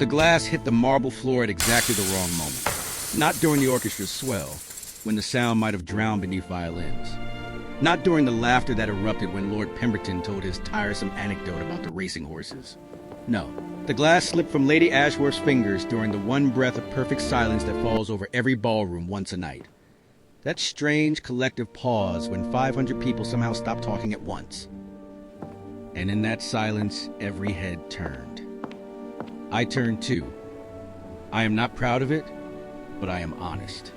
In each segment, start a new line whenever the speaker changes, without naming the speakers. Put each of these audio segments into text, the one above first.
The glass hit the marble floor at exactly the wrong moment. Not during the orchestra's swell, when the sound might have drowned beneath violins. Not during the laughter that erupted when Lord Pemberton told his tiresome anecdote about the racing horses. No, the glass slipped from Lady Ashworth's fingers during the one breath of perfect silence that falls over every ballroom once a night. That strange collective pause when 500 people somehow stop talking at once. And in that silence, every head turned. I turned too. I am not proud of it, but I am honest,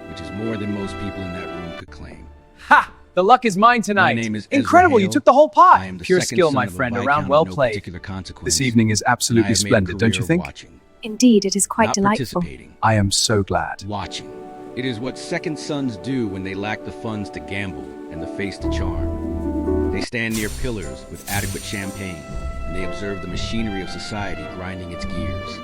which is more than most people in that room could claim.
Ha! The luck is mine tonight.
My name is Ezra
Incredible,
Hale.
you took the whole pot.
I am the
Pure
second
skill,
son
my
of a
friend.
Viscount
Around
of
well
no
played.
particular consequence,
This evening is
and I
absolutely
have made a
splendid, don't you
career
think?
Watching,
Indeed, it is quite
not
delightful.
participating.
I am so glad.
Watching. It is what second sons do when they lack the funds to gamble and the face to charm. They stand near pillars with adequate champagne, and they observe the machinery of society grinding its gears.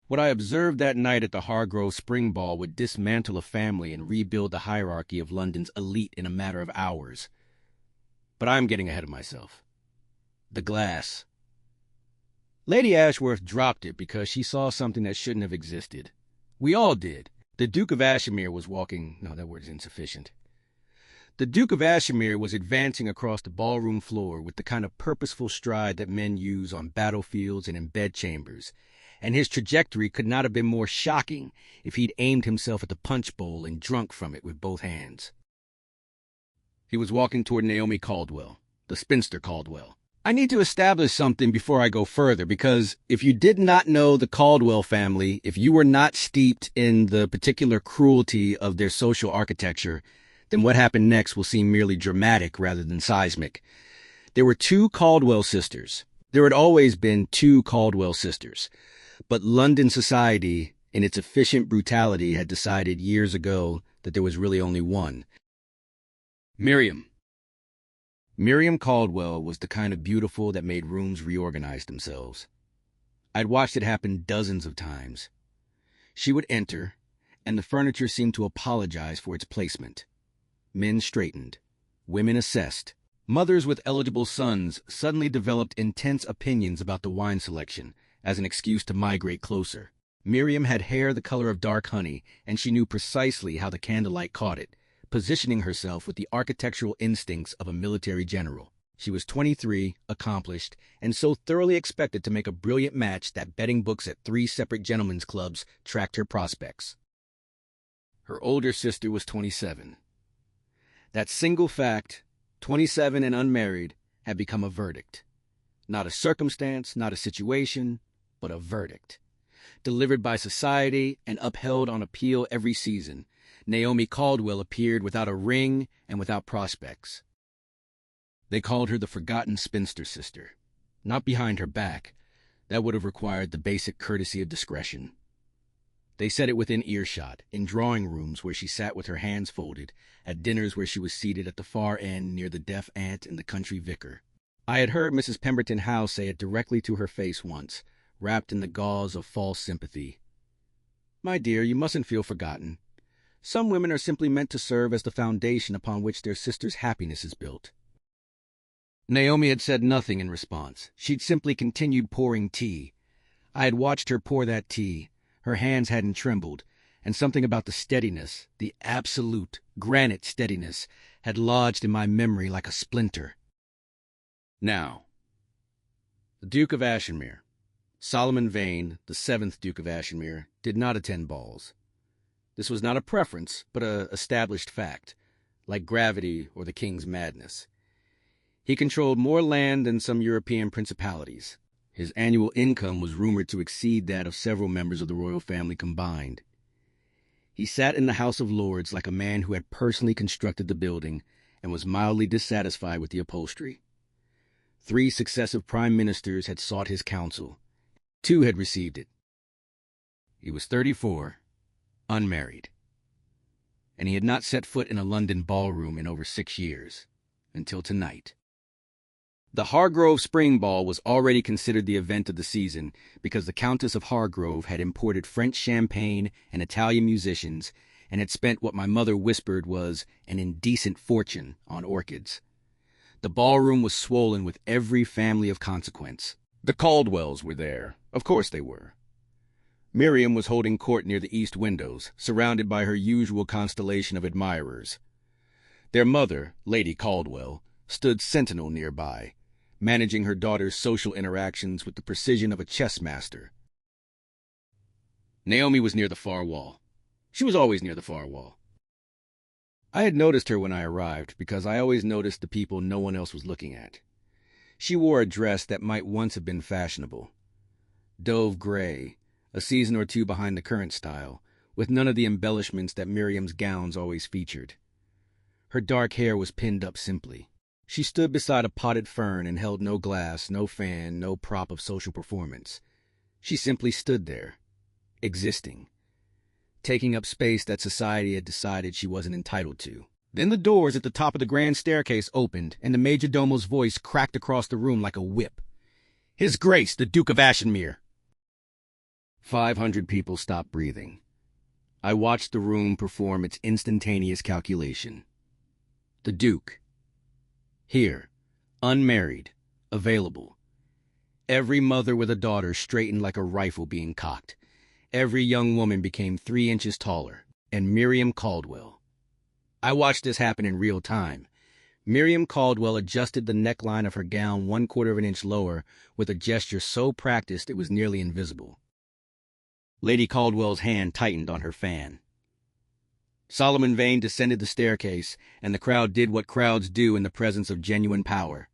What I observed that night at the Hargrove Spring Ball would dismantle a family and rebuild the hierarchy of London's elite in a matter of hours. But I'm getting ahead of myself. The glass. Lady Ashworth dropped it because she saw something that shouldn't have existed. We all did. The Duke of Ashmere was walking... No, that word is insufficient. The Duke of Ashmere was advancing across the ballroom floor with the kind of purposeful stride that men use on battlefields and in bedchambers, and his trajectory could not have been more shocking if he'd aimed himself at the punch bowl and drunk from it with both hands. He was walking toward Naomi Caldwell, the spinster Caldwell. I need to establish something before I go further, because if you did not know the Caldwell family, if you were not steeped in the particular cruelty of their social architecture, then what happened next will seem merely dramatic rather than seismic. There were two Caldwell sisters. There had always been two Caldwell sisters. But London society, in its efficient brutality, had decided years ago that there was really only one. Miriam Caldwell was the kind of beautiful that made rooms reorganize themselves. I'd watched it happen dozens of times. She would enter, and the furniture seemed to apologize for its placement. Men straightened, women assessed. Mothers with eligible sons suddenly developed intense opinions about the wine selection as an excuse to migrate closer. Miriam had hair the color of dark honey, and she knew precisely how the candlelight caught it, positioning herself with the architectural instincts of a military general. She was 23, accomplished, and so thoroughly expected to make a brilliant match that betting books at 3 separate gentlemen's clubs tracked her prospects. Her older sister was 27. That single fact, 27 and unmarried, had become a verdict. Not a circumstance, not a situation, but a verdict. Delivered by society and upheld on appeal every season, Naomi Caldwell appeared without a ring and without prospects. They called her the forgotten spinster sister. Not behind her back. That would have required the basic courtesy of discretion. They said it within earshot, in drawing rooms where she sat with her hands folded, at dinners where she was seated at the far end near the deaf aunt and the country vicar. I had heard Mrs. Pemberton Howe say it directly to her face once, wrapped in the gauze of false sympathy. "My dear, you mustn't feel forgotten. Some women are simply meant to serve as the foundation upon which their sister's happiness is built." Naomi had said nothing in response. She'd simply continued pouring tea. I had watched her pour that tea. Her hands hadn't trembled, and something about the steadiness, the absolute, granite steadiness, had lodged in my memory like a splinter. Now, the Duke of Ashmere, Solomon Vane, the 7th Duke of Ashmere, did not attend balls. This was not a preference, but a established fact, like gravity or the king's madness. He controlled more land than some European principalities. His annual income was rumored to exceed that of several members of the royal family combined. He sat in the House of Lords like a man who had personally constructed the building and was mildly dissatisfied with the upholstery. 3 successive prime ministers had sought his counsel. 2 had received it. He was 34, unmarried, and he had not set foot in a London ballroom in over 6 years, until tonight. The Hargrove Spring Ball was already considered the event of the season because the Countess of Hargrove had imported French champagne and Italian musicians and had spent what my mother whispered was an indecent fortune on orchids. The ballroom was swollen with every family of consequence. The Caldwells were there, Of course they were. Miriam was holding court near the east windows, surrounded by her usual constellation of admirers. Their mother, Lady Caldwell, stood sentinel nearby, managing her daughter's social interactions with the precision of a chess master. Naomi was near the far wall. She was always near the far wall. I had noticed her when I arrived because I always noticed the people no one else was looking at. She wore a dress that might once have been fashionable. Dove gray, a season or two behind the current style, with none of the embellishments that Miriam's gowns always featured. Her dark hair was pinned up simply. She stood beside a potted fern and held no glass, no fan, no prop of social performance. She simply stood there, existing, taking up space that society had decided she wasn't entitled to. Then the doors at the top of the grand staircase opened, and the majordomo's voice cracked across the room like a whip. "His Grace, the Duke of Ashenmere!" 500 people stopped breathing. I watched the room perform its instantaneous calculation. The Duke. Here, unmarried, available. Every mother with a daughter straightened like a rifle being cocked. Every young woman became 3 inches taller. And Miriam Caldwell. I watched this happen in real time. Miriam Caldwell adjusted the neckline of her gown 1/4 of an inch lower with a gesture so practiced it was nearly invisible. Lady Caldwell's hand tightened on her fan. Solomon Vane descended the staircase, and the crowd did what crowds do in the presence of genuine power.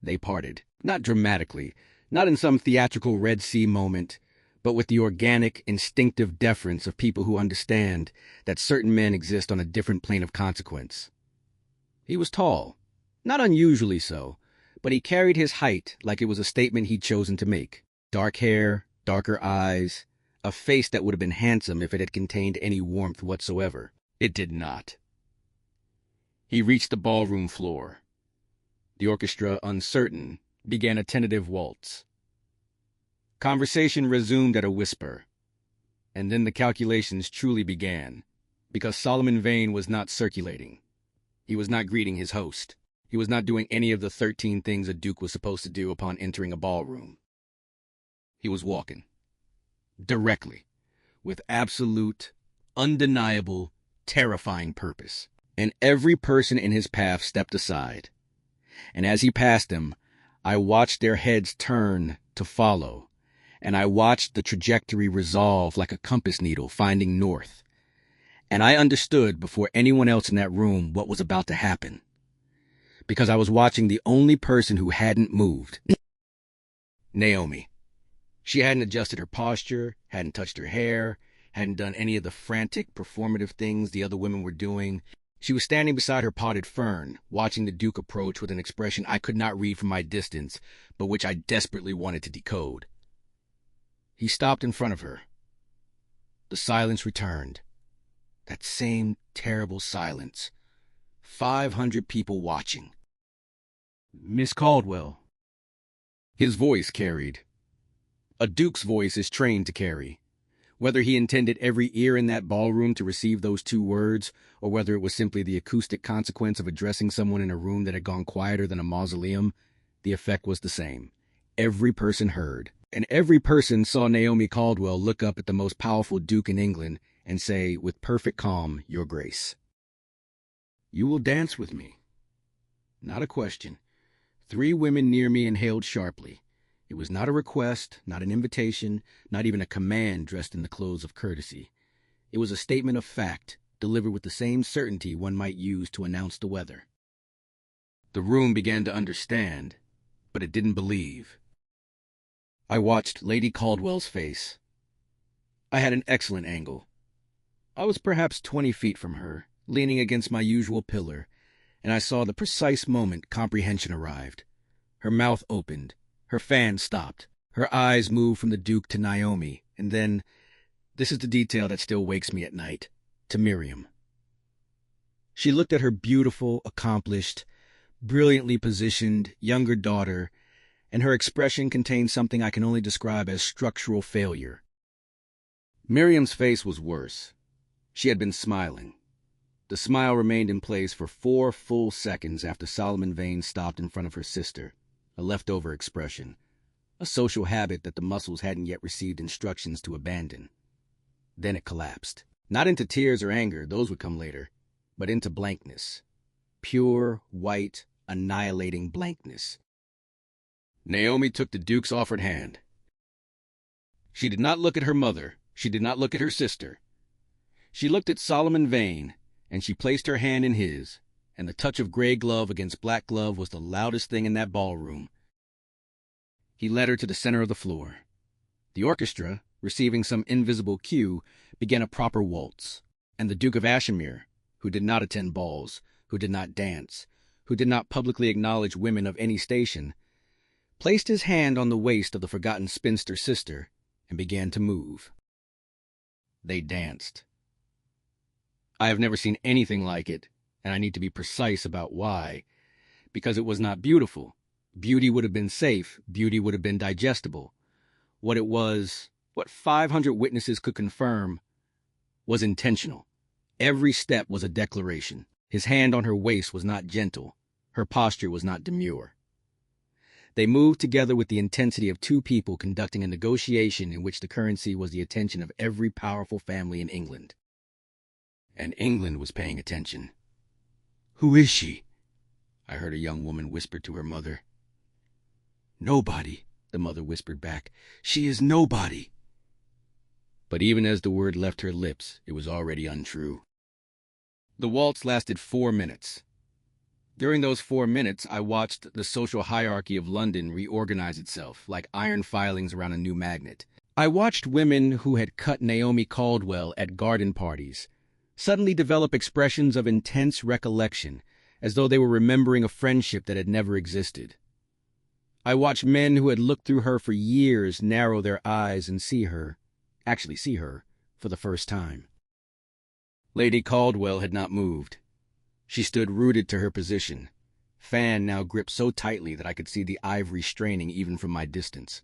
They parted. Not dramatically, not in some theatrical Red Sea moment, but with the organic, instinctive deference of people who understand that certain men exist on a different plane of consequence. He was tall, not unusually so, but he carried his height like it was a statement he'd chosen to make. Dark hair, darker eyes, a face that would have been handsome if it had contained any warmth whatsoever. It did not. He reached the ballroom floor. The orchestra, uncertain, began a tentative waltz. Conversation resumed at a whisper, and then the calculations truly began, because Solomon Vane was not circulating. He was not greeting his host. He was not doing any of the 13 things a duke was supposed to do upon entering a ballroom. He was walking. Directly, with absolute, undeniable, terrifying purpose. And every person in his path stepped aside. And as he passed them, I watched their heads turn to follow, and I watched the trajectory resolve like a compass needle finding north. And I understood before anyone else in that room what was about to happen, because I was watching the only person who hadn't moved. Naomi. She hadn't adjusted her posture, hadn't touched her hair, hadn't done any of the frantic, performative things the other women were doing. She was standing beside her potted fern, watching the Duke approach with an expression I could not read from my distance, but which I desperately wanted to decode. He stopped in front of her. The silence returned. That same terrible silence. 500 people watching. "Miss Caldwell." His voice carried. A duke's voice is trained to carry. Whether he intended every ear in that ballroom to receive those 2 words, or whether it was simply the acoustic consequence of addressing someone in a room that had gone quieter than a mausoleum, the effect was the same. Every person heard, and every person saw Naomi Caldwell look up at the most powerful duke in England and say, with perfect calm, "Your Grace." "You will dance with me." Not a question. 3 women near me inhaled sharply. It was not a request, not an invitation, not even a command dressed in the clothes of courtesy. It was a statement of fact, delivered with the same certainty one might use to announce the weather. The room began to understand, but it didn't believe. I watched Lady Caldwell's face. I had an excellent angle. I was perhaps 20 feet from her, leaning against my usual pillar, and I saw the precise moment comprehension arrived. Her mouth opened. Her fan stopped. Her eyes moved from the Duke to Naomi, and then, this is the detail that still wakes me at night, to Miriam. She looked at her beautiful, accomplished, brilliantly positioned, younger daughter, and her expression contained something I can only describe as structural failure. Miriam's face was worse. She had been smiling. The smile remained in place for 4 full seconds after Solomon Vane stopped in front of her sister, a leftover expression. a social habit that the muscles hadn't yet received instructions to abandon. Then it collapsed. Not into tears or anger, those would come later, but into blankness. Pure, white, annihilating blankness. Naomi took the Duke's offered hand. She did not look at her mother. She did not look at her sister. She looked at Solomon Vane, and she placed her hand in his, and the touch of gray glove against black glove was the loudest thing in that ballroom. He led her to the center of the floor. The orchestra, receiving some invisible cue, began a proper waltz, and the Duke of Ashimere, who did not attend balls, who did not dance, who did not publicly acknowledge women of any station, placed his hand on the waist of the forgotten spinster sister and began to move. They danced. I have never seen anything like it, and I need to be precise about why. Because it was not beautiful. Beauty would have been safe. Beauty would have been digestible. What it was, what 500 witnesses could confirm, was intentional. Every step was a declaration. His hand on her waist was not gentle. Her posture was not demure. They moved together with the intensity of two people conducting a negotiation in which the currency was the attention of every powerful family in England. And England was paying attention. "Who is she?" I heard a young woman whisper to her mother. "Nobody," the mother whispered back. "She is nobody." But even as the word left her lips, it was already untrue. The waltz lasted 4 minutes. During those 4 minutes, I watched the social hierarchy of London reorganize itself, like iron filings around a new magnet. I watched women who had cut Naomi Caldwell at garden parties suddenly develop expressions of intense recollection, as though they were remembering a friendship that had never existed. I watched men who had looked through her for years narrow their eyes and see her, for the first time. Lady Caldwell had not moved. She stood rooted to her position, fan now gripped so tightly that I could see the ivory straining even from my distance.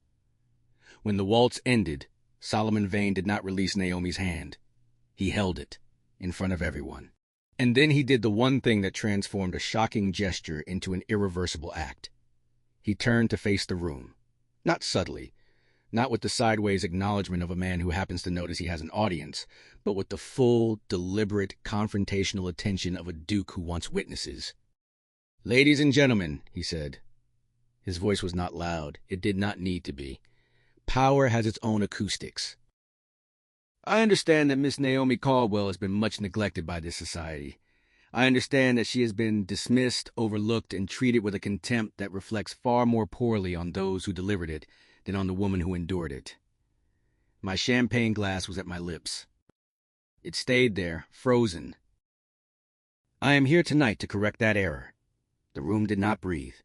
When the waltz ended, Solomon Vane did not release Naomi's hand. He held it, in front of everyone. And then he did the one thing that transformed a shocking gesture into an irreversible act. He turned to face the room, not subtly, not with the sideways acknowledgement of a man who happens to notice he has an audience, but with the full, deliberate, confrontational attention of a duke who wants witnesses. "Ladies and gentlemen," he said. His voice was not loud. It did not need to be. Power has its own acoustics. "I understand that Miss Naomi Caldwell has been much neglected by this society. I understand that she has been dismissed, overlooked, and treated with a contempt that reflects far more poorly on those who delivered it than on the woman who endured it." My champagne glass was at my lips. It stayed there, frozen. "I am here tonight to correct that error." The room did not breathe.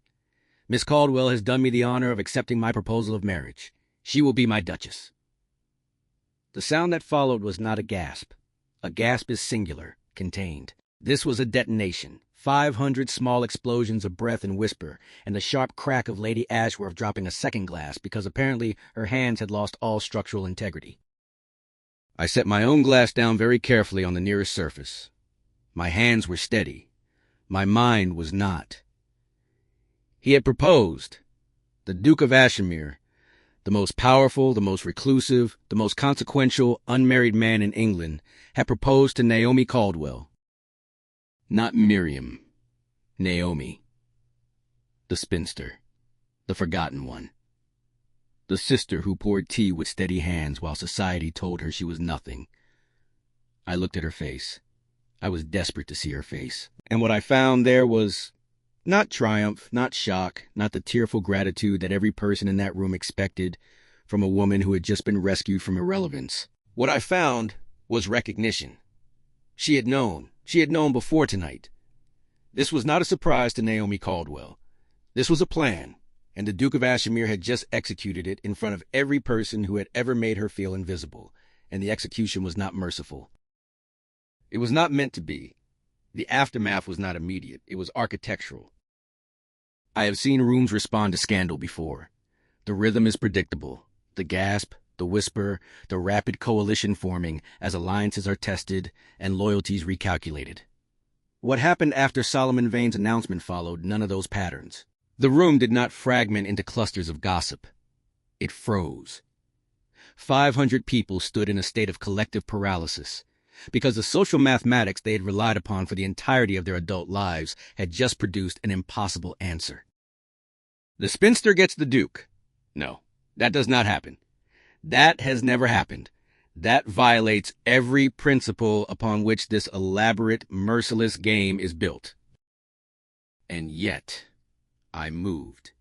"Miss Caldwell has done me the honor of accepting my proposal of marriage. She will be my Duchess." The sound that followed was not a gasp. A gasp is singular, contained. This was a detonation. 500 small explosions of breath and whisper, and the sharp crack of Lady Ashworth dropping a second glass because apparently her hands had lost all structural integrity. I set my own glass down very carefully on the nearest surface. My hands were steady. My mind was not. He had proposed. The Duke of Ashimere, the most powerful, the most reclusive, the most consequential unmarried man in England, had proposed to Naomi Caldwell. Not Miriam. Naomi. The spinster. The forgotten one. The sister who poured tea with steady hands while society told her she was nothing. I looked at her face. I was desperate to see her face. And what I found there was not triumph, not shock, not the tearful gratitude that every person in that room expected from a woman who had just been rescued from irrelevance. What I found was recognition. She had known before tonight. This was not a surprise to Naomi Caldwell. This was a plan, and the Duke of Ashimere had just executed it in front of every person who had ever made her feel invisible, and the execution was not merciful. It was not meant to be. The aftermath was not immediate. It was architectural. I have seen rooms respond to scandal before. The rhythm is predictable. The gasp, the whisper, the rapid coalition forming as alliances are tested and loyalties recalculated. What happened after Solomon Vane's announcement followed none of those patterns. The room did not fragment into clusters of gossip. It froze. 500 people stood in a state of collective paralysis, because the social mathematics they had relied upon for the entirety of their adult lives had just produced an impossible answer. The spinster gets the duke. No, that does not happen. That has never happened. That violates every principle upon which this elaborate, merciless game is built. And yet, I moved.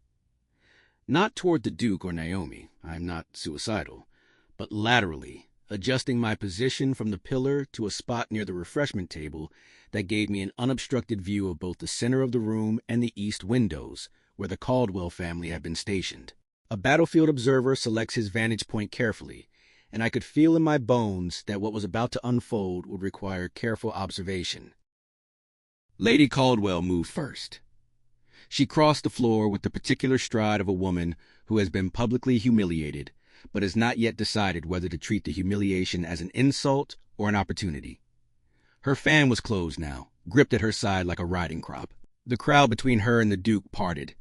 Not toward the Duke or Naomi, I'm not suicidal, but laterally, adjusting my position from the pillar to a spot near the refreshment table that gave me an unobstructed view of both the center of the room and the east windows, where the Caldwell family had been stationed. A battlefield observer selects his vantage point carefully, and I could feel in my bones that what was about to unfold would require careful observation. Lady Caldwell moved first. She crossed the floor with the particular stride of a woman who has been publicly humiliated, but has not yet decided whether to treat the humiliation as an insult or an opportunity. Her fan was closed now, gripped at her side like a riding crop. The crowd between her and the Duke parted,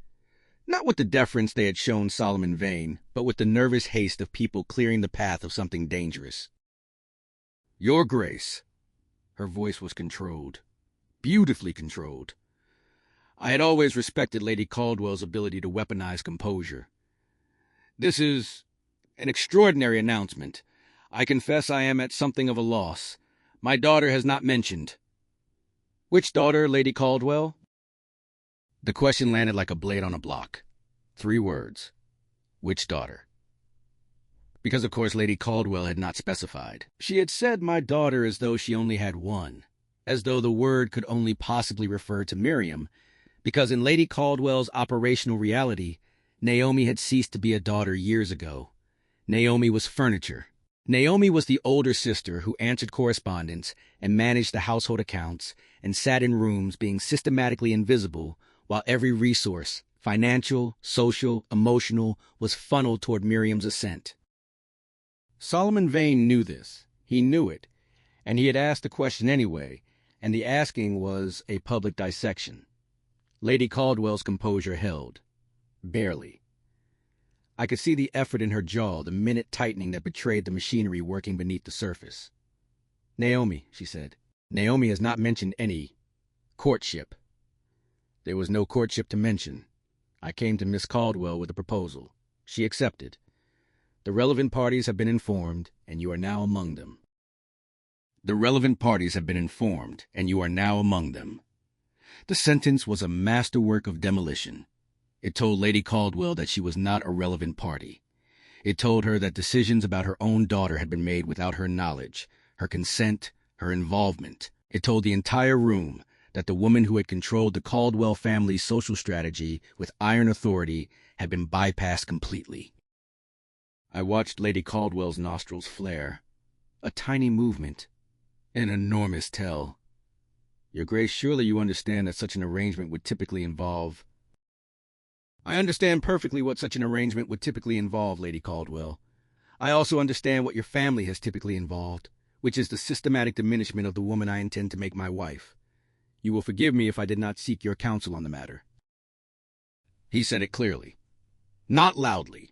not with the deference they had shown Solomon Vane, but with the nervous haste of people clearing the path of something dangerous. Your Grace. Her voice was controlled, beautifully controlled. I had always respected Lady Caldwell's ability to weaponize composure. This is an extraordinary announcement. I confess I am at something of a loss. My daughter has not mentioned. Which daughter, Lady Caldwell? The question landed like a blade on a block. 3 words. Which daughter? Because, of course, Lady Caldwell had not specified. She had said my daughter as though she only had one, as though the word could only possibly refer to Miriam, because in Lady Caldwell's operational reality, Naomi had ceased to be a daughter years ago. Naomi was furniture. Naomi was the older sister who answered correspondence and managed the household accounts and sat in rooms being systematically invisible while every resource, financial, social, emotional, was funneled toward Miriam's ascent. Solomon Vane knew this. He knew it, and he had asked the question anyway, and the asking was a public dissection. Lady Caldwell's composure held. Barely. I could see the effort in her jaw, the minute tightening that betrayed the machinery working beneath the surface. Naomi, she said. Naomi has not mentioned any courtship. There was no courtship to mention. I came to Miss Caldwell with a proposal. She accepted. The relevant parties have been informed, and you are now among them. The relevant parties have been informed, and you are now among them. The sentence was a masterwork of demolition. It told Lady Caldwell that she was not a relevant party. It told her that decisions about her own daughter had been made without her knowledge, her consent, her involvement. It told the entire room that the woman who had controlled the Caldwell family's social strategy with iron authority had been bypassed completely. I watched Lady Caldwell's nostrils flare. A tiny movement. An enormous tell. Your Grace, surely you understand that such an arrangement would typically involve... I understand perfectly what such an arrangement would typically involve, Lady Caldwell. I also understand what your family has typically involved, which is the systematic diminishment of the woman I intend to make my wife. You will forgive me if I did not seek your counsel on the matter. He said it clearly, not loudly.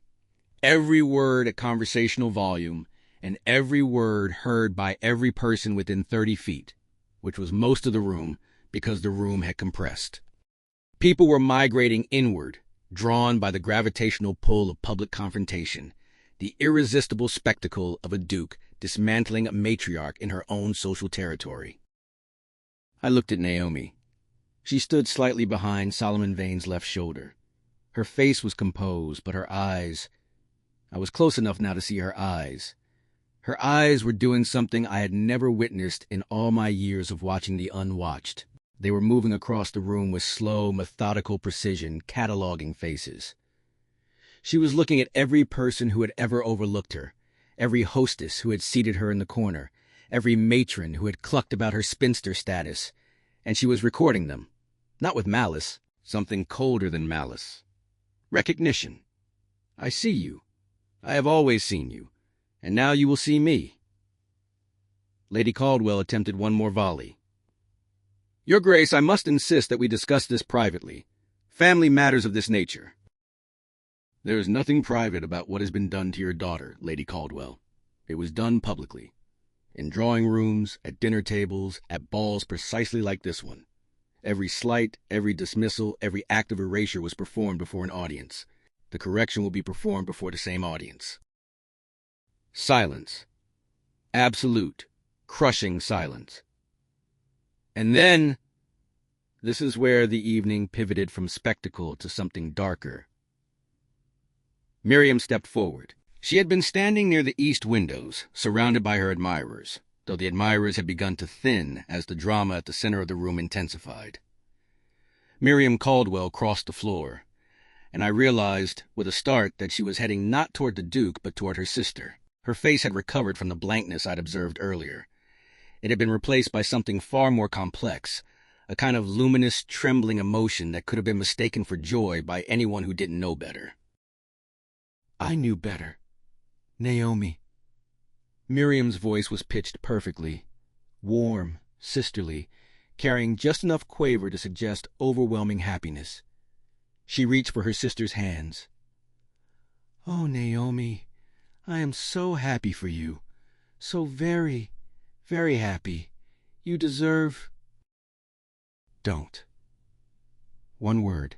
Every word at conversational volume, and every word heard by every person within 30 feet, which was most of the room because the room had compressed. People were migrating inward, drawn by the gravitational pull of public confrontation, the irresistible spectacle of a duke dismantling a matriarch in her own social territory. I looked at Naomi. She stood slightly behind Solomon Vane's left shoulder. Her face was composed, but her eyes... I was close enough now to see her eyes. Her eyes were doing something I had never witnessed in all my years of watching the unwatched. They were moving across the room with slow, methodical precision, cataloging faces. She was looking at every person who had ever overlooked her, every hostess who had seated her in the corner, every matron who had clucked about her spinster status, and she was recording them, not with malice, something colder than malice. Recognition. I see you. I have always seen you, and now you will see me. Lady Caldwell attempted one more volley. Your Grace, I must insist that we discuss this privately. Family matters of this nature. There is nothing private about what has been done to your daughter, Lady Caldwell. It was done publicly. In drawing rooms, at dinner tables, at balls precisely like this one. Every slight, every dismissal, every act of erasure was performed before an audience. The correction will be performed before the same audience. Silence. Absolute, crushing silence. And then, this is where the evening pivoted from spectacle to something darker. Miriam stepped forward. She had been standing near the east windows, surrounded by her admirers, though the admirers had begun to thin as the drama at the center of the room intensified. Miriam Caldwell crossed the floor, and I realized with a start that she was heading not toward the Duke but toward her sister. Her face had recovered from the blankness I'd observed earlier. It had been replaced by something far more complex, a kind of luminous, trembling emotion that could have been mistaken for joy by anyone who didn't know better. I knew better. Naomi. Miriam's voice was pitched perfectly, warm, sisterly, carrying just enough quaver to suggest overwhelming happiness. She reached for her sister's hands. Oh, Naomi, I am so happy for you. So very, very happy. You deserve... Don't. One word.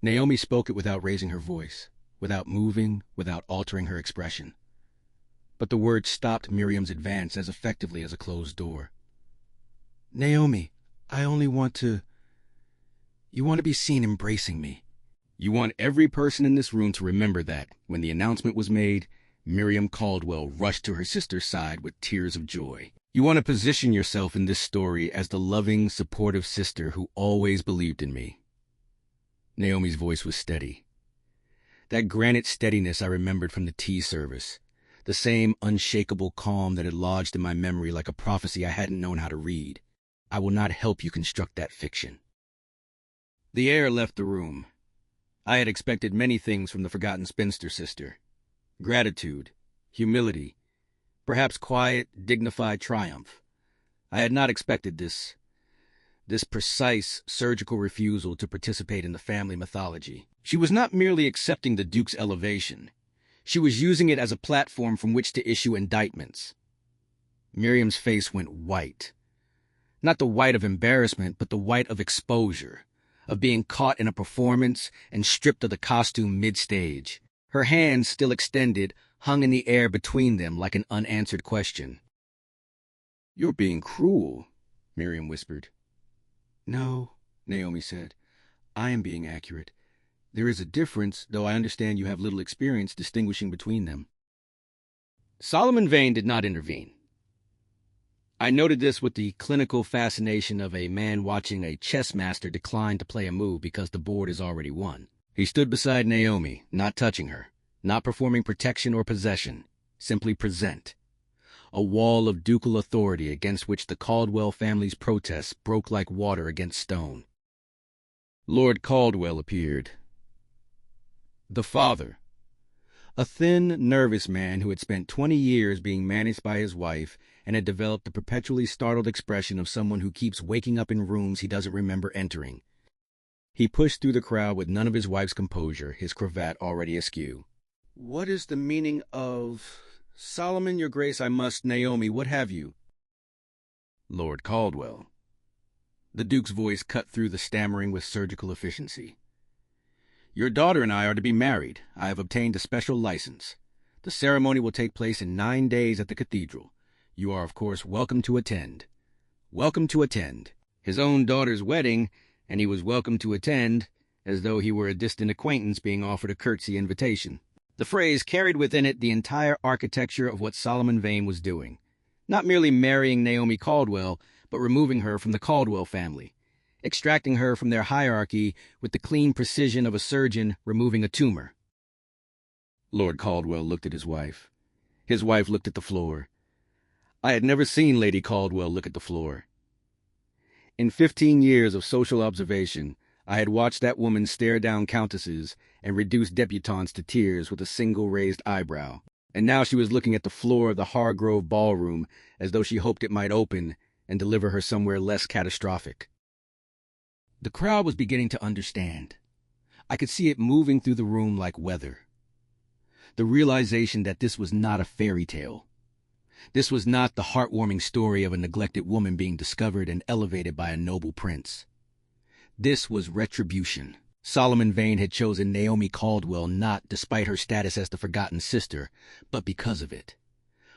Naomi spoke it without raising her voice, without moving, without altering her expression. But the word stopped Miriam's advance as effectively as a closed door. Naomi, I only want to... You want to be seen embracing me. You want every person in this room to remember that, when the announcement was made, Miriam Caldwell rushed to her sister's side with tears of joy. You want to position yourself in this story as the loving, supportive sister who always believed in me. Naomi's voice was steady. That granite steadiness I remembered from the tea service, the same unshakable calm that had lodged in my memory like a prophecy I hadn't known how to read. I will not help you construct that fiction. The air left the room. I had expected many things from the forgotten spinster sister. Gratitude, humility, perhaps quiet, dignified triumph. I had not expected this precise, surgical refusal to participate in the family mythology. She was not merely accepting the Duke's elevation. She was using it as a platform from which to issue indictments. Miriam's face went white. Not the white of embarrassment, but the white of exposure, of being caught in a performance and stripped of the costume mid-stage. Her hands, still extended, hung in the air between them like an unanswered question. You're being cruel, Miriam whispered. No, Naomi said. I am being accurate. There is a difference, though I understand you have little experience distinguishing between them. Solomon Vane did not intervene. I noted this with the clinical fascination of a man watching a chess master decline to play a move because the board is already won. He stood beside Naomi, not touching her, not performing protection or possession, simply present. A wall of ducal authority against which the Caldwell family's protests broke like water against stone. Lord Caldwell appeared. The father. A thin, nervous man who had spent 20 years being managed by his wife and had developed the perpetually startled expression of someone who keeps waking up in rooms he doesn't remember entering. He pushed through the crowd with none of his wife's composure, his cravat already askew. What is the meaning of... Solomon, your grace, I must, Naomi, what have you? Lord Caldwell. The Duke's voice cut through the stammering with surgical efficiency. Your daughter and I are to be married. I have obtained a special license. The ceremony will take place in 9 days at the cathedral. You are, of course, welcome to attend. Welcome to attend. His own daughter's wedding, and he was welcome to attend, as though he were a distant acquaintance being offered a curtsy invitation. The phrase carried within it the entire architecture of what Solomon Vane was doing. Not merely marrying Naomi Caldwell, but removing her from the Caldwell family, extracting her from their hierarchy with the clean precision of a surgeon removing a tumor. Lord Caldwell looked at his wife. His wife looked at the floor. I had never seen Lady Caldwell look at the floor. In 15 years of social observation, I had watched that woman stare down countesses and reduce debutantes to tears with a single raised eyebrow. And now she was looking at the floor of the Hargrove ballroom as though she hoped it might open and deliver her somewhere less catastrophic. The crowd was beginning to understand. I could see it moving through the room like weather. The realization that this was not a fairy tale. This was not the heartwarming story of a neglected woman being discovered and elevated by a noble prince. This was retribution. Solomon Vane had chosen Naomi Caldwell not despite her status as the forgotten sister, but because of it.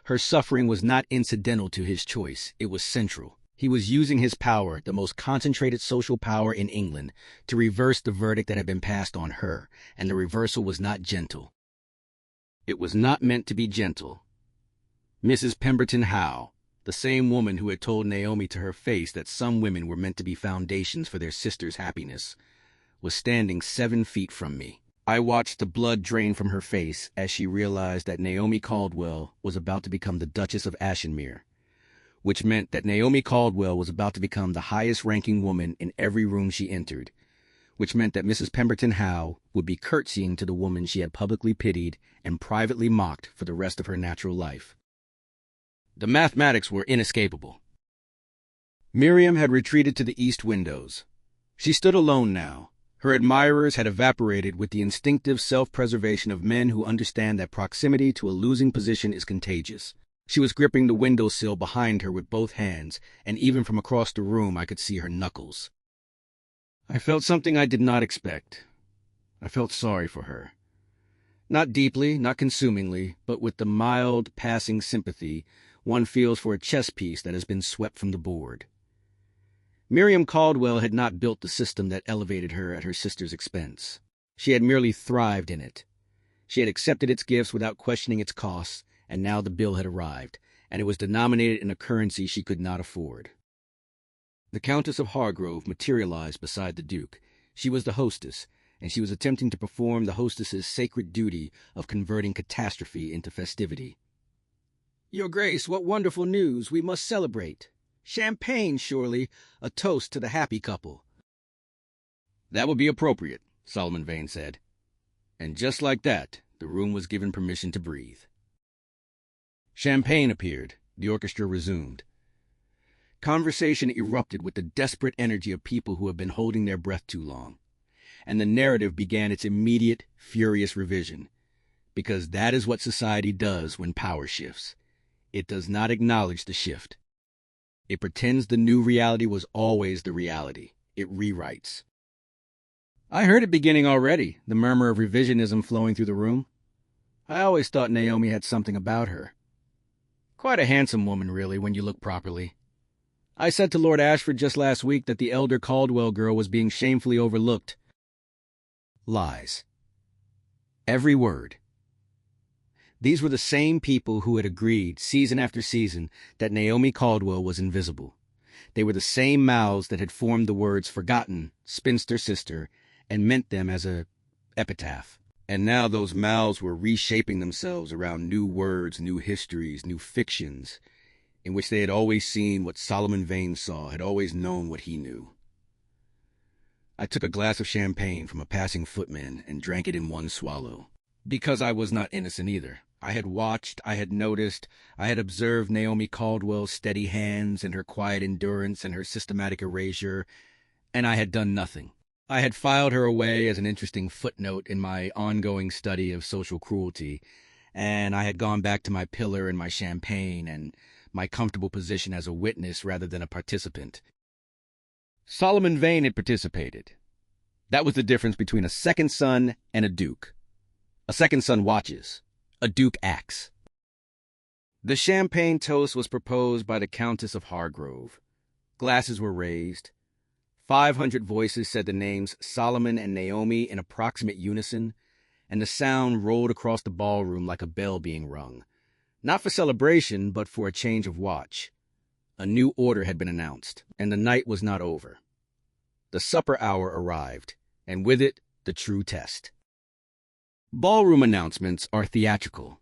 Her suffering was not incidental to his choice, it was central. He was using his power, the most concentrated social power in England, to reverse the verdict that had been passed on her, and the reversal was not gentle. It was not meant to be gentle. Mrs. Pemberton Howe, the same woman who had told Naomi to her face that some women were meant to be foundations for their sister's happiness, was standing 7 feet from me. I watched the blood drain from her face as she realized that Naomi Caldwell was about to become the Duchess of Ashenmere, which meant that Naomi Caldwell was about to become the highest-ranking woman in every room she entered, which meant that Mrs. Pemberton Howe would be curtsying to the woman she had publicly pitied and privately mocked for the rest of her natural life. The mathematics were inescapable. Miriam had retreated to the east windows. She stood alone now. Her admirers had evaporated with the instinctive self-preservation of men who understand that proximity to a losing position is contagious. She was gripping the windowsill behind her with both hands, and even from across the room I could see her knuckles. I felt something I did not expect. I felt sorry for her. Not deeply, not consumingly, but with the mild, passing sympathy one feels for a chess piece that has been swept from the board. Miriam Caldwell had not built the system that elevated her at her sister's expense. She had merely thrived in it. She had accepted its gifts without questioning its costs, and now the bill had arrived, and it was denominated in a currency she could not afford. The Countess of Hargrove materialized beside the Duke. She was the hostess, and she was attempting to perform the hostess's sacred duty of converting catastrophe into festivity. "Your Grace, what wonderful news! We must celebrate. Champagne, surely, a toast to the happy couple." "That would be appropriate," Solomon Vane said. And just like that, the room was given permission to breathe. Champagne appeared. The orchestra resumed. Conversation erupted with the desperate energy of people who have been holding their breath too long. And the narrative began its immediate, furious revision. Because that is what society does when power shifts. It does not acknowledge the shift. It pretends the new reality was always the reality. It rewrites. I heard it beginning already, the murmur of revisionism flowing through the room. I always thought Naomi had something about her. Quite a handsome woman, really, when you look properly. I said to Lord Ashford just last week that the elder Caldwell girl was being shamefully overlooked. Lies. Every word. These were the same people who had agreed, season after season, that Naomi Caldwell was invisible. They were the same mouths that had formed the words forgotten, spinster sister, and meant them as a epitaph. And now those mouths were reshaping themselves around new words, new histories, new fictions, in which they had always seen what Solomon Vane saw, had always known what he knew. I took a glass of champagne from a passing footman and drank it in one swallow. Because I was not innocent either. I had watched, I had noticed, I had observed Naomi Caldwell's steady hands and her quiet endurance and her systematic erasure, and I had done nothing. I had filed her away as an interesting footnote in my ongoing study of social cruelty, and I had gone back to my pillar and my champagne and my comfortable position as a witness rather than a participant. Solomon Vane had participated. That was the difference between a second son and a duke. A second son watches. A duke acts. The champagne toast was proposed by the Countess of Hargrove. Glasses were raised. 500 voices said the names Solomon and Naomi in approximate unison, and the sound rolled across the ballroom like a bell being rung. Not for celebration, but for a change of watch. A new order had been announced, and the night was not over. The supper hour arrived, and with it, the true test. Ballroom announcements are theatrical.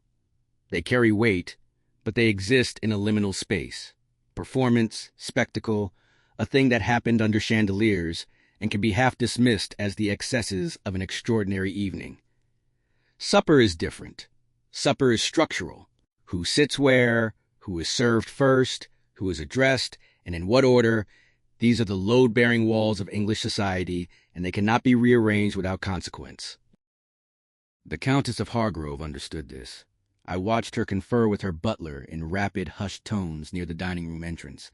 They carry weight, but they exist in a liminal space. Performance, spectacle, a thing that happened under chandeliers and can be half dismissed as the excesses of an extraordinary evening. Supper is different. Supper is structural. Who sits where, who is served first, who is addressed, and in what order, These are the load-bearing walls of English society, and they cannot be rearranged without consequence. The Countess of Hargrove understood this. I watched her confer with her butler in rapid, hushed tones near the dining-room entrance,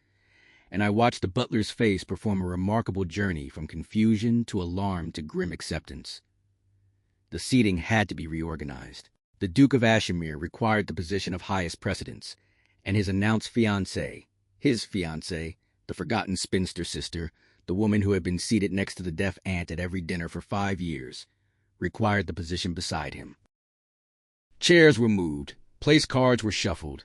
and I watched the butler's face perform a remarkable journey from confusion to alarm to grim acceptance. The seating had to be reorganized. The Duke of Ashimere required the position of highest precedence, and his announced fiancée, the forgotten spinster sister, the woman who had been seated next to the deaf aunt at every dinner for 5 years, required the position beside him. Chairs were moved, place cards were shuffled,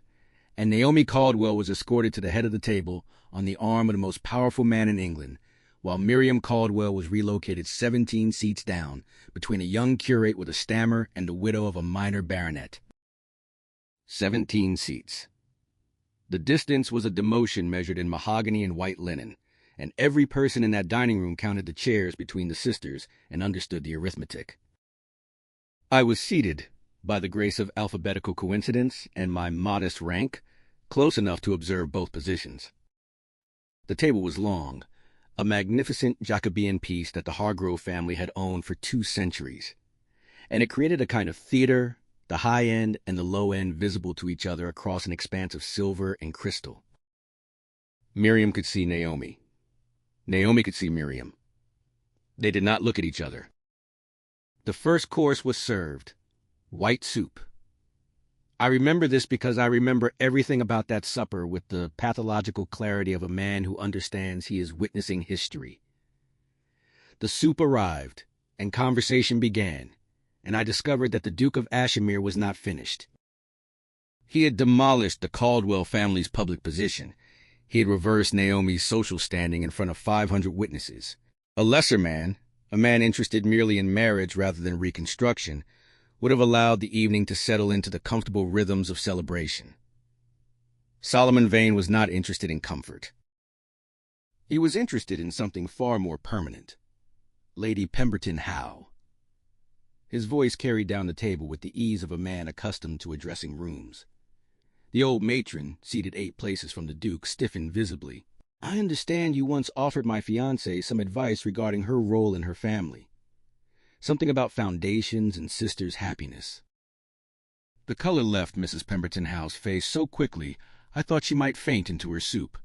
and Naomi Caldwell was escorted to the head of the table on the arm of the most powerful man in England, while Miriam Caldwell was relocated 17 seats down between a young curate with a stammer and the widow of a minor baronet. 17 seats. The distance was a demotion measured in mahogany and white linen, and every person in that dining room counted the chairs between the sisters and understood the arithmetic. I was seated, by the grace of alphabetical coincidence and my modest rank, close enough to observe both positions. The table was long, a magnificent Jacobean piece that the Hargrove family had owned for 2 centuries, and it created a kind of theater, the high end and the low end visible to each other across an expanse of silver and crystal. Miriam could see Naomi. Naomi could see Miriam. They did not look at each other. The first course was served, white soup. I remember this because I remember everything about that supper with the pathological clarity of a man who understands he is witnessing history. The soup arrived, and conversation began, and I discovered that the Duke of Ashimere was not finished. He had demolished the Caldwell family's public position. He had reversed Naomi's social standing in front of 500 witnesses. A lesser man, a man interested merely in marriage rather than reconstruction, would have allowed the evening to settle into the comfortable rhythms of celebration. Solomon Vane was not interested in comfort. He was interested in something far more permanent. Lady Pemberton Howe. His voice carried down the table with the ease of a man accustomed to addressing rooms. The old matron, seated 8 places from the Duke, stiffened visibly. I understand you once offered my fiancée some advice regarding her role in her family. Something about foundations and sisters' happiness. The color left Mrs. Pemberton Howe's face so quickly I thought she might faint into her soup.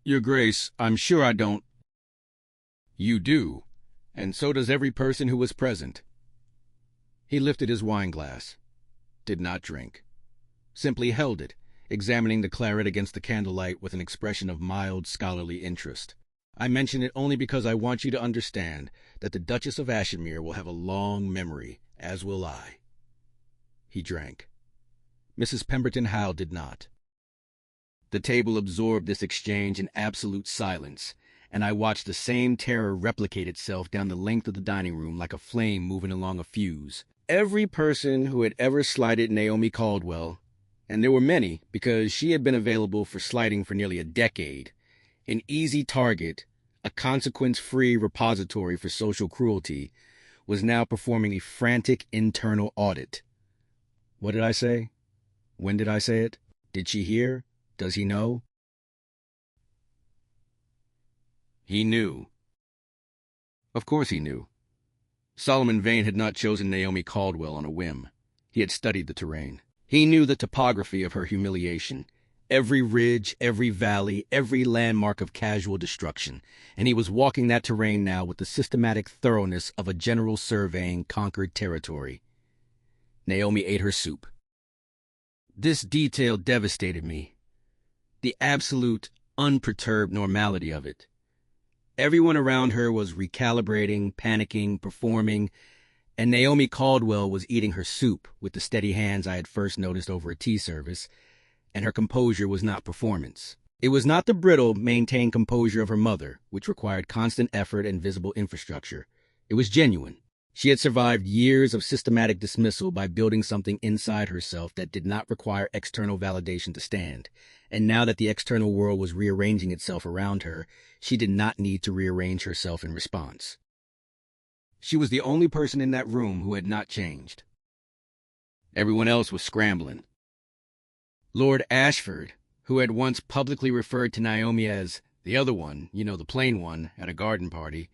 Your Grace, I'm sure I don't. You do, and so does every person who was present. He lifted his wine-glass, did not drink, simply held it, examining the claret against the candlelight with an expression of mild scholarly interest. I mention it only because I want you to understand that the Duchess of Ashimere will have a long memory, as will I. He drank. Mrs. Pemberton Howe did not. The table absorbed this exchange in absolute silence, and I watched the same terror replicate itself down the length of the dining room like a flame moving along a fuse. Every person who had ever slighted Naomi Caldwell, and there were many because she had been available for slighting for nearly a decade, an easy target, a consequence-free repository for social cruelty, was now performing a frantic internal audit. What did I say? When did I say it? Did she hear? Does he know? He knew. Of course he knew. Solomon Vane had not chosen Naomi Caldwell on a whim. He had studied the terrain. He knew the topography of her humiliation, every ridge, every valley, every landmark of casual destruction, and he was walking that terrain now with the systematic thoroughness of a general surveying conquered territory. Naomi ate her soup. This detail devastated me. The absolute, unperturbed normality of it. Everyone around her was recalibrating, panicking, performing, and Naomi Caldwell was eating her soup with the steady hands I had first noticed over a tea service, and her composure was not performance. It was not the brittle, maintained composure of her mother, which required constant effort and visible infrastructure. It was genuine. She had survived years of systematic dismissal by building something inside herself that did not require external validation to stand, and now that the external world was rearranging itself around her, she did not need to rearrange herself in response. She was the only person in that room who had not changed. Everyone else was scrambling. Lord Ashford, who had once publicly referred to Naomi as The other one, the plain one, at a garden party,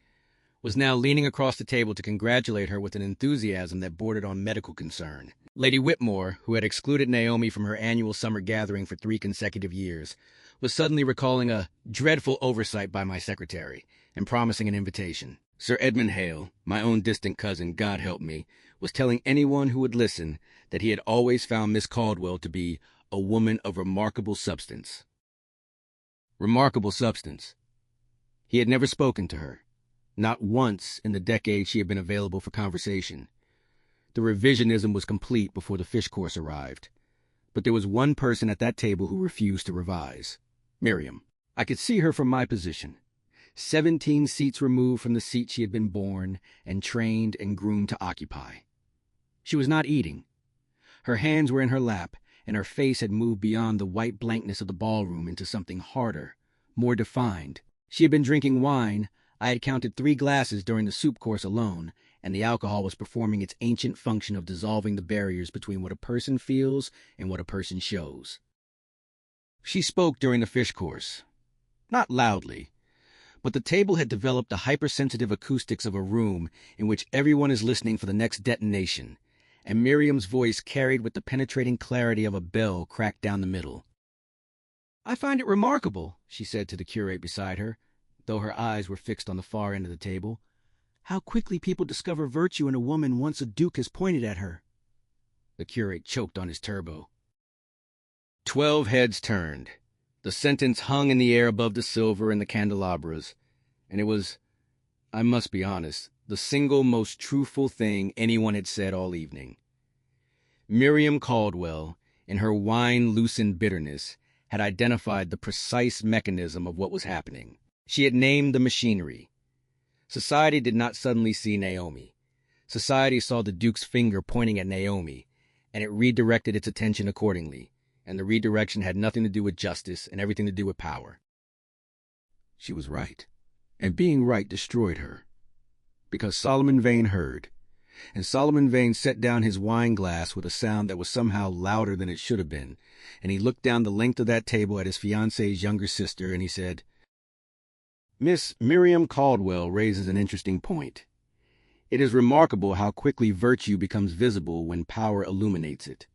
was now leaning across the table to congratulate her with an enthusiasm that bordered on medical concern. Lady Whitmore, who had excluded Naomi from her annual summer gathering for 3 consecutive years, was suddenly recalling a dreadful oversight by my secretary and promising an invitation. Sir Edmund Hale, my own distant cousin, God help me, was telling anyone who would listen that he had always found Miss Caldwell to be a woman of remarkable substance. Remarkable substance. He had never spoken to her. Not once in the decade she had been available for conversation. The revisionism was complete before the fish course arrived. But there was one person at that table who refused to revise. Miriam. I could see her from my position. 17 seats removed from the seat she had been born and trained and groomed to occupy. She was not eating. Her hands were in her lap, and her face had moved beyond the white blankness of the ballroom into something harder, more defined. She had been drinking wine. I had counted 3 glasses during the soup course alone, and the alcohol was performing its ancient function of dissolving the barriers between what a person feels and what a person shows. She spoke during the fish course. Not loudly, but the table had developed the hypersensitive acoustics of a room in which everyone is listening for the next detonation, and Miriam's voice carried with the penetrating clarity of a bell cracked down the middle. I find it remarkable, she said to the curate beside her, though her eyes were fixed on the far end of the table, how quickly people discover virtue in a woman once a duke has pointed at her. The curate choked on his turbo. 12 heads turned. The sentence hung in the air above the silver and the candelabras, and it was, I must be honest, the single most truthful thing anyone had said all evening. Miriam Caldwell, in her wine-loosened bitterness, had identified the precise mechanism of what was happening. She had named the machinery. Society did not suddenly see Naomi. Society saw the Duke's finger pointing at Naomi, and it redirected its attention accordingly, and the redirection had nothing to do with justice and everything to do with power. She was right, and being right destroyed her. Because Solomon Vane heard, and Solomon Vane set down his wine glass with a sound that was somehow louder than it should have been, and he looked down the length of that table at his fiancée's younger sister, and he said, Miss Miriam Caldwell raises an interesting point. It is remarkable how quickly virtue becomes visible when power illuminates it.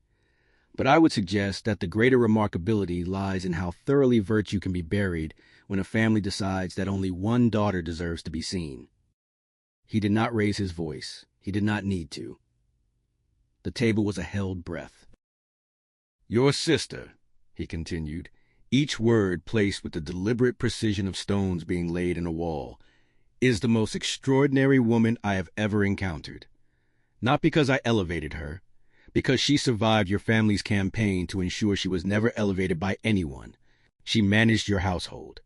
But I would suggest that the greater remarkability lies in how thoroughly virtue can be buried when a family decides that only one daughter deserves to be seen. He did not raise his voice. He did not need to. The table was a held breath. Your sister, he continued, each word placed with the deliberate precision of stones being laid in a wall, is the most extraordinary woman I have ever encountered. Not because I elevated her, because she survived your family's campaign to ensure she was never elevated by anyone. She managed your household.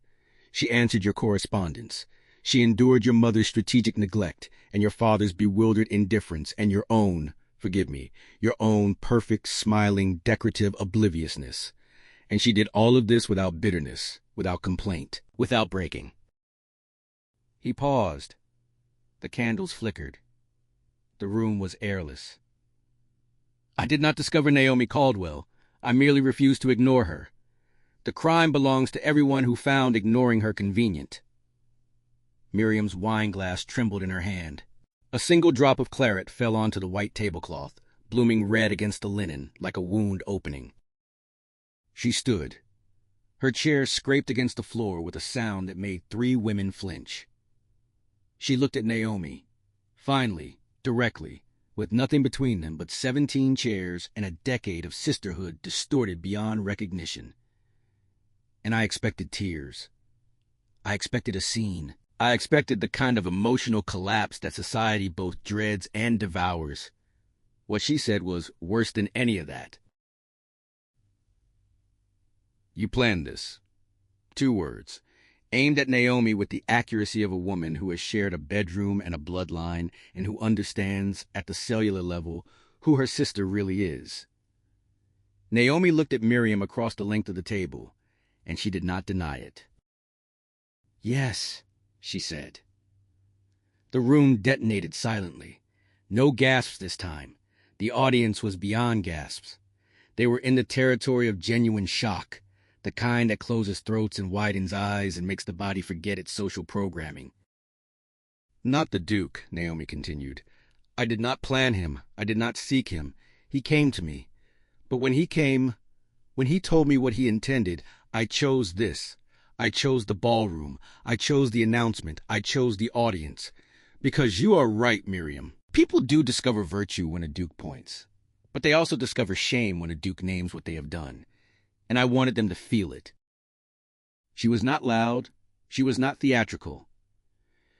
She answered your correspondence. She endured your mother's strategic neglect and your father's bewildered indifference and your own, your own perfect, smiling, decorative obliviousness. And she did all of this without bitterness, without complaint, without breaking. He paused. The candles flickered. The room was airless. I did not discover Naomi Caldwell. I merely refused to ignore her. The crime belongs to everyone who found ignoring her convenient. Miriam's wineglass trembled in her hand. A single drop of claret fell onto the white tablecloth, blooming red against the linen like a wound opening. She stood. Her chair scraped against the floor with a sound that made 3 women flinch. She looked at Naomi, finally, directly, with nothing between them but 17 chairs and a decade of sisterhood distorted beyond recognition. And I expected tears. I expected a scene. I expected the kind of emotional collapse that society both dreads and devours. What she said was worse than any of that. You planned this. 2 words, aimed at Naomi with the accuracy of a woman who has shared a bedroom and a bloodline and who understands, at the cellular level, who her sister really is. Naomi looked at Miriam across the length of the table, and she did not deny it. Yes, she said. The room detonated silently. No gasps this time. The audience was beyond gasps. They were in the territory of genuine shock. the kind that closes throats and widens eyes and makes the body forget its social programming. Not the Duke, Naomi continued. I did not plan him. I did not seek him. He came to me. But when he told me what he intended, I chose this. I chose the ballroom. I chose the announcement. I chose the audience. Because you are right, Miriam. People do discover virtue when a Duke points. But they also discover shame when a Duke names what they have done. And I wanted them to feel it. She was not loud. She was not theatrical.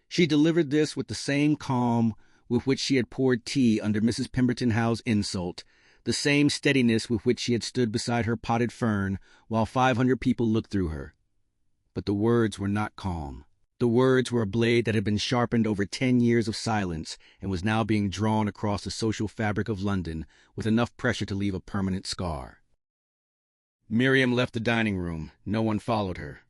She delivered this with the same calm with which she had poured tea under Mrs. Pemberton Howe's insult, the same steadiness with which she had stood beside her potted fern while 500 people looked through her. But the words were not calm. The words were a blade that had been sharpened over 10 years of silence and was now being drawn across the social fabric of London with enough pressure to leave a permanent scar. Miriam left the dining room. No one followed her.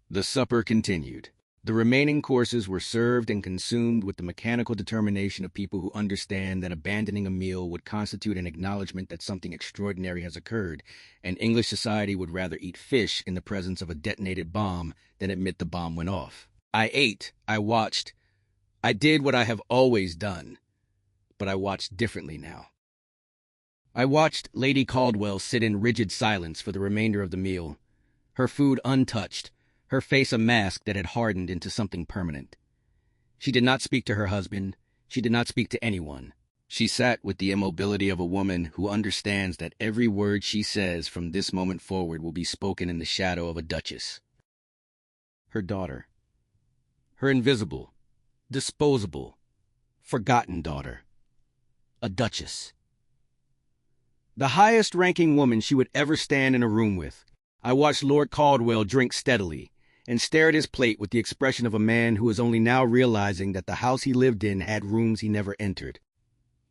The supper continued. The remaining courses were served and consumed with the mechanical determination of people who understand that abandoning a meal would constitute an acknowledgement that something extraordinary has occurred, and English society would rather eat fish in the presence of a detonated bomb than admit the bomb went off. I ate, I watched. I did what I have always done, but I watched differently now. I watched Lady Caldwell sit in rigid silence for the remainder of the meal, her food untouched, her face a mask that had hardened into something permanent. She did not speak to her husband. She did not speak to anyone. She sat with the immobility of a woman who understands that every word she says from this moment forward will be spoken in the shadow of a duchess. Her daughter. Her invisible, disposable, forgotten daughter. A duchess. The highest-ranking woman she would ever stand in a room with. I watched Lord Caldwell drink steadily and stare at his plate with the expression of a man who is only now realizing that the house he lived in had rooms he never entered.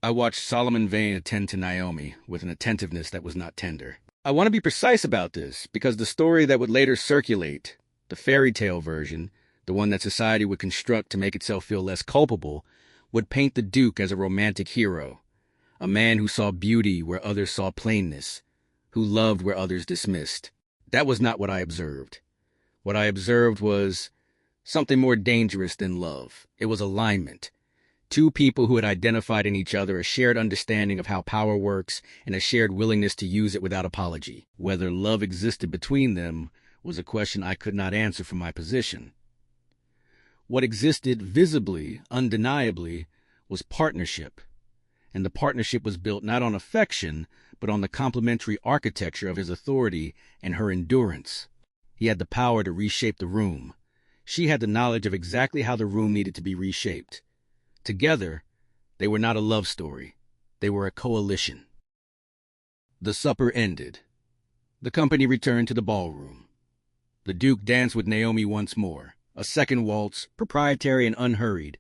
I watched Solomon Vane attend to Naomi with an attentiveness that was not tender. I want to be precise about this because the story that would later circulate, the fairy tale version, the one that society would construct to make itself feel less culpable, would paint the Duke as a romantic hero, a man who saw beauty where others saw plainness, who loved where others dismissed. That was not what I observed. What I observed was something more dangerous than love. It was alignment. Two people who had identified in each other a shared understanding of how power works and a shared willingness to use it without apology. Whether love existed between them was a question I could not answer from my position. What existed visibly, undeniably, was partnership. And the partnership was built not on affection, but on the complementary architecture of his authority and her endurance. He had the power to reshape the room. She had the knowledge of exactly how the room needed to be reshaped. Together, they were not a love story. They were a coalition. The supper ended. The company returned to the ballroom. The Duke danced with Naomi once more, a second waltz, proprietary and unhurried,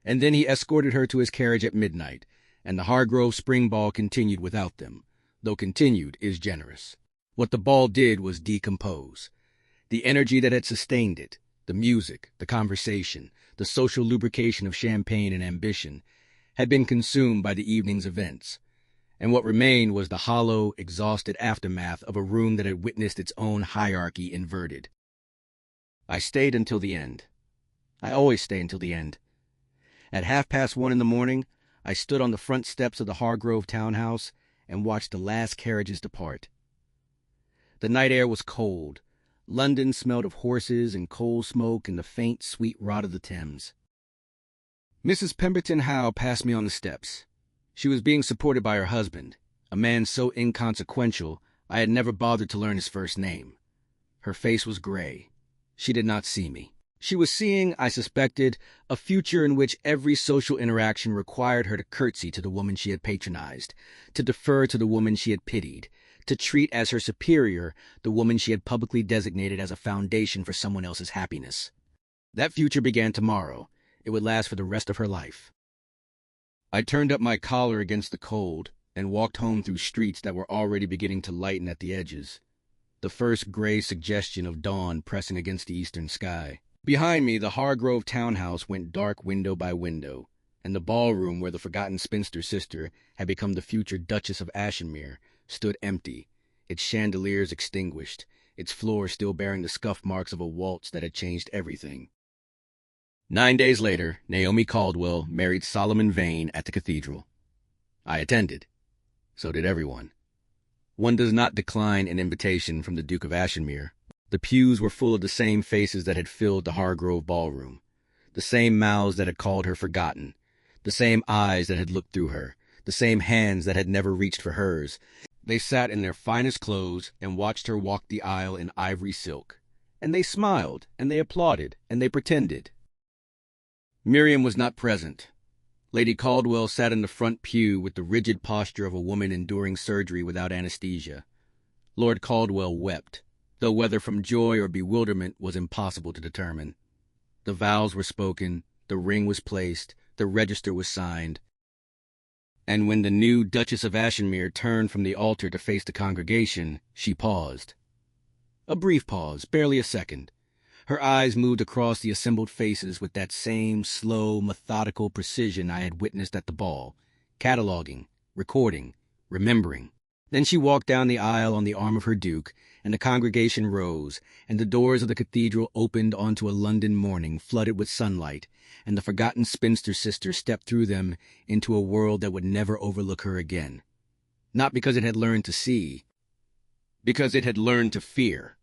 and then he escorted her to his carriage at midnight, and the Hargrove Spring Ball continued without them, though continued is generous. What the ball did was decompose. The energy that had sustained it, the music, the conversation, the social lubrication of champagne and ambition, had been consumed by the evening's events, and what remained was the hollow, exhausted aftermath of a room that had witnessed its own hierarchy inverted. I stayed until the end. I always stay until the end. At 1:30 in the morning, I stood on the front steps of the Hargrove townhouse and watched the last carriages depart. The night air was cold. London smelled of horses and coal smoke and the faint, sweet rot of the Thames. Mrs. Pemberton Howe passed me on the steps. She was being supported by her husband, a man so inconsequential I had never bothered to learn his first name. Her face was gray. She did not see me. She was seeing, I suspected, a future in which every social interaction required her to curtsy to the woman she had patronized, to defer to the woman she had pitied, to treat as her superior the woman she had publicly designated as a foundation for someone else's happiness. That future began tomorrow. It would last for the rest of her life. I turned up my collar against the cold and walked home through streets that were already beginning to lighten at the edges, the first gray suggestion of dawn pressing against the eastern sky. Behind me, the Hargrove townhouse went dark window by window, and the ballroom where the forgotten spinster sister had become the future Duchess of Ashemere stood empty, its chandeliers extinguished, its floor still bearing the scuff marks of a waltz that had changed everything. 9 days later, Naomi Caldwell married Solomon Vane at the cathedral. I attended. So did everyone. One does not decline an invitation from the Duke of Ashenmere. The pews were full of the same faces that had filled the Hargrove ballroom, the same mouths that had called her forgotten, the same eyes that had looked through her, the same hands that had never reached for hers. They sat in their finest clothes and watched her walk the aisle in ivory silk, and they smiled, and they applauded, and they pretended. Miriam was not present. Lady Caldwell sat in the front pew with the rigid posture of a woman enduring surgery without anesthesia. Lord Caldwell wept, though whether from joy or bewilderment was impossible to determine. The vows were spoken, the ring was placed, the register was signed, and when the new Duchess of Ashenmere turned from the altar to face the congregation, she paused. A brief pause, barely a second. Her eyes moved across the assembled faces with that same slow, methodical precision I had witnessed at the ball, cataloging, recording, remembering. Then she walked down the aisle on the arm of her duke, and the congregation rose, and the doors of the cathedral opened onto a London morning flooded with sunlight, and the forgotten spinster sister stepped through them into a world that would never overlook her again. Not because it had learned to see, because it had learned to fear.